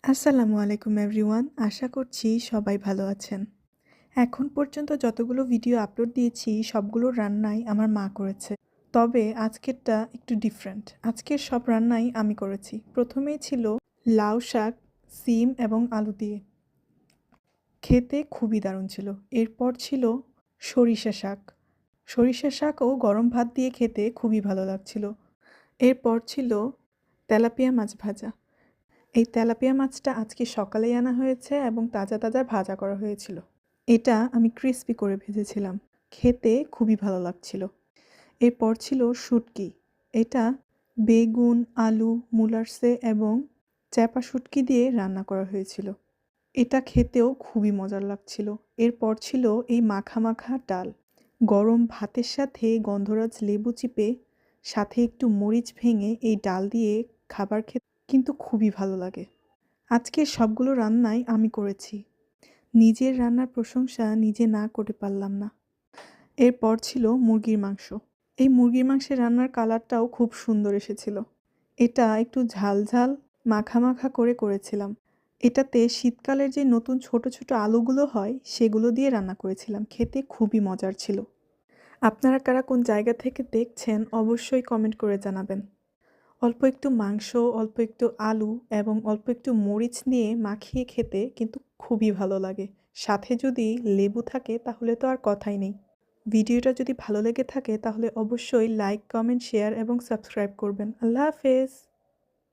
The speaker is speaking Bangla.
আসসালামু আলাইকুম এভরিওয়ান। আশা করছি সবাই ভালো আছেন। এখন পর্যন্ত যতগুলো ভিডিও আপলোড দিয়েছি সবগুলো রান্নাই আমার মা করেছে। তবে আজকেরটা একটু ডিফারেন্ট। আজকের সব রান্নাই আমি করেছি। প্রথমেই ছিল লাউ শাক, সিম এবং আলু দিয়ে। খেতে খুবই দারুণ ছিল। এরপর ছিল সরিষা শাক। সরিষা শাকও গরম ভাত দিয়ে খেতে খুবই ভালো লাগছিল। এরপর ছিল তেলাপিয়া মাছ ভাজা। এই তেলাপিয়া মাছটা আজকে সকালেই আনা হয়েছে এবং তাজা তাজা ভাজা করা হয়েছিল। এটা আমি ক্রিস্পি করে ভেজেছিলাম। খেতে খুবই ভালো লাগছিল। এরপর ছিল শুটকি। এটা বেগুন, আলু, মুলার্সে এবং চ্যাপা শুটকি দিয়ে রান্না করা হয়েছিল। এটা খেতেও খুবই মজার লাগছিল। এরপর ছিল এই মাখা মাখা ডাল। গরম ভাতের সাথে গন্ধরাজ লেবু চিপে সাথে একটু মরিচ ভেঙে এই ডাল দিয়ে খাবার খেতে কিন্তু খুবই ভালো লাগে। আজকের সবগুলো রান্নাই আমি করেছি। নিজের রান্নার প্রশংসা নিজে না করে পারলাম না। এরপর ছিল মুরগির মাংস। এই মুরগির মাংসের রান্নার কালারটাও খুব সুন্দর এসেছিল। এটা একটু ঝাল ঝাল মাখা মাখা করে করেছিলাম। এটাতে শীতকালের যে নতুন ছোট ছোট আলুগুলো হয় সেগুলো দিয়ে রান্না করেছিলাম। খেতে খুবই মজার ছিল। আপনারা কারা কোন জায়গা থেকে দেখছেন অবশ্যই কমেন্ট করে জানাবেন। অল্প একটু মাংস, অল্প একটু আলু এবং অল্প একটু মরিচ নিয়ে মাখিয়ে খেতে কিন্তু খুবই ভালো লাগে। সাথে যদি লেবু থাকে তাহলে তো আর কথাই নেই। ভিডিওটা যদি ভালো লেগে থাকে তাহলে অবশ্যই লাইক, কমেন্ট, শেয়ার এবং সাবস্ক্রাইব করবেন। আল্লাহ হাফেজ।